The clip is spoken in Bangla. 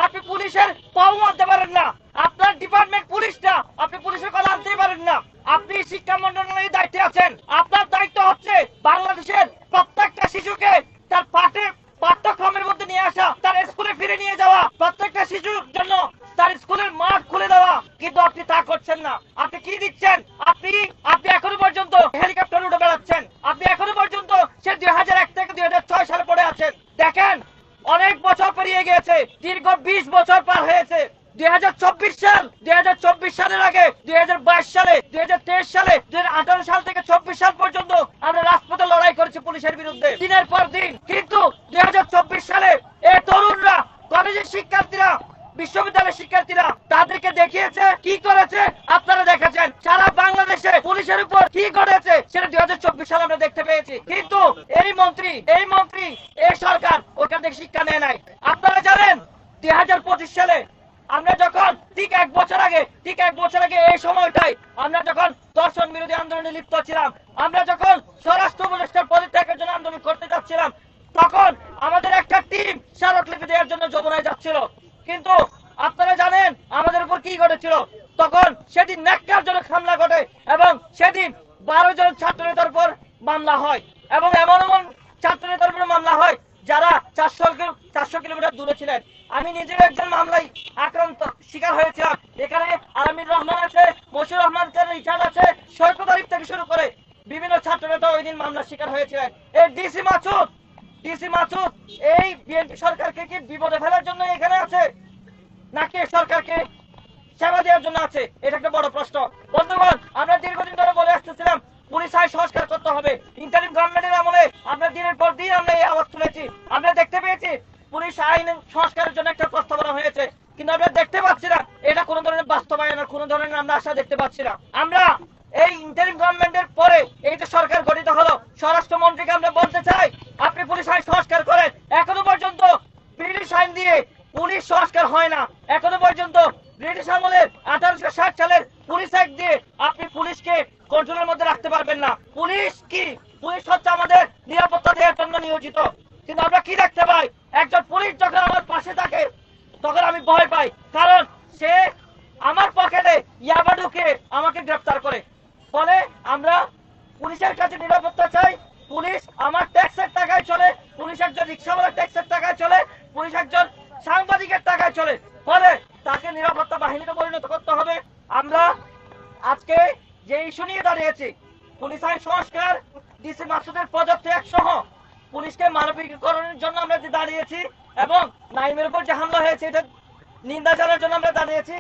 আপনি পুলিশের পাও মানতে পারেন না। আপনার ডিপার্টমেন্ট পুলিশ না, আপনি পুলিশের কথা আনতেই পারেন না। আপনি শিক্ষা মন্ত্রণালয়ের দায়িত্বে আছেন। আপনার দায়িত্ব হচ্ছে বাংলাদেশের প্রত্যেকটা শিশুকে তার পাঠ্যক্রমের মধ্যে নিয়ে আসা, তার স্কুলে ফিরে নিয়ে যাওয়া, প্রত্যেকটা শিশুর জন্য তার স্কুলের মাঠ খুলে দেওয়া। কিন্তু আপনি তা করছেন না। আপনি কি দিচ্ছেন? আপনি এখনো পর্যন্ত হেলিকপ্টার উড়ে বেড়াচ্ছেন। আপনি এখনো পর্যন্ত সে 2001 থেকে 2006 সালে পড়ে আছেন। দেখেন, অনেক বছর পেরিয়ে গিয়েছে, দীর্ঘ 20 বছর পার হয়েছে। 2024 সালের আগে 2022 সালে, 2023 সালে, 2018 সাল থেকে 24 সাল পর্যন্ত আমরা রাজপথে লড়াই করেছি পুলিশের বিরুদ্ধে দিনের পর দিন। কিন্তু 2024 সালে এই তরুণরা, কলেজের শিক্ষার্থীরা, বিশ্ববিদ্যালয়ের শিক্ষার্থীরা তাদেরকে দেখিয়েছে কি করেছে। আপনারা দেখেছেন সারা বাংলাদেশে পুলিশের উপর কি করেছে, সেটা 2024 সালে আমরা দেখতে পেয়েছি। কিন্তু এই মন্ত্রী, এই সরকার ওখান থেকে শিক্ষা নেয় নাই। আপনারা জানেন 2025 সালে আমরা যখন ঠিক এক বছর আগে এই সময়টাই আমরা যখন ধর্ষণ বিরোধী আন্দোলনে লিপ্ত ছিলাম, আমরা যখন স্বরাষ্ট্র উপদেষ্টার পদত্যাগের জন্য আন্দোলন করতে যাচ্ছিলাম, তখন আমাদের একটা টিম স্মারকলিপি দেওয়ার জন্য যমুনায় যাচ্ছিল। কিন্তু আপনারা জানেন আমাদের উপর কি ঘটেছিল? তখন সেদিন ন্যাক্কারজনক হামলা ঘটে এবং সেদিন 12 জন ছাত্র নেতার উপর মামলা হয় এবং এমন ছাত্র নেতার উপর মামলা হয় যারা 400 কিলোমিটার দূরে ছিলেন। আমি নিজেও একজন মামলায় আক্রান্ত শিকার হয়েছিলাম। এখানে আমির রহমান আছে, মশিউর রহমান রিচার্ড আছে, সৈকত আরিফ থেকে শুরু করে বিভিন্ন ছাত্র নেতা ওই দিন মামলার শিকার হয়েছিলেন। এই ডিসি মাসুদ এই বিএনপি সরকারকে কি বিপদে ফেলার জন্য এখানে আছে, নাকি সরকারকে সেবা দেওয়ার জন্য আছে? এটা একটা বড় প্রশ্ন। বন্ধুগণ, আমরা দীর্ঘদিন ধরে বলে আসতেছিলাম পুলিশ আইন সংস্কার করতে হবে। ইন্টারিম গভর্নমেন্টের আমলে আমরা দিনের পর দিন আমরা এই আওয়াজ তুলেছি। আমরা দেখতে পেয়েছি পুলিশ আইন সংস্কারের জন্য একটা প্রস্তাবনা হয়েছে, কিন্তু আমরা দেখতে পাচ্ছি না এটা কোন ধরনের বাস্তবায়নের কোন ধরনের আমরা আশা দেখতে পাচ্ছি না। আমরা এই ইন্টারিম গভর্নমেন্টের পরে এই যে সরকার গঠিত হলো, স্বরাষ্ট্রমন্ত্রীকে আমরা বলতে চাই আপনি পুলিশ আইন সংস্কার করেন। এখনো পর্যন্ত ব্রিটিশ আইন দিয়ে পুলিশ সংস্কার হয় না। এখনো পর্যন্ত ব্রিটিশ আমলের 1860 সালের পুলিশ অ্যাক্ট দিয়ে আপনি পুলিশকে কন্ট্রোলের মধ্যে রাখতে পারবেন না। পুলিশ কি? পুলিশ হচ্ছে আমাদের নিরাপত্তা দেওয়ার জন্য নিয়োজিত। কিন্তু আমরা কি দেখতে পাই? একজন পুলিশ যখন আমার পাশে থাকে তখন আমি ভয় পাই, কারণ সে আমার পকেটে ইয়াবা ঢুকে আমাকে গ্রেফতার করে। ফলে আমরা পুলিশের কাছে নিরাপত্তা চাই। পুলিশ আমার ট্যাক্সের টাকায় চলে, পুলিশ একজন রিক্সাওয়ালার ট্যাক্সের টাকায় চলে, পুলিশ একজন সাংবাদিকের টাকায় চলে। ফলে তাকে নিরাপত্তা বাহিনীতে পরিণত করতে হবে। আমরা আজকে যে ইস্যু নিয়ে দাঁড়িয়েছি, পুলিশ আইন সংস্কার, ডিসি মাসুদের পদত্যাগ সহ পুলিশকে মানবিকীকরণের জন্য আমরা যে দাঁড়িয়েছি এবং নাইমের উপর যে হামলা হয়েছে এটা নিন্দা জানার জন্য আমরা দাঁড়িয়েছি।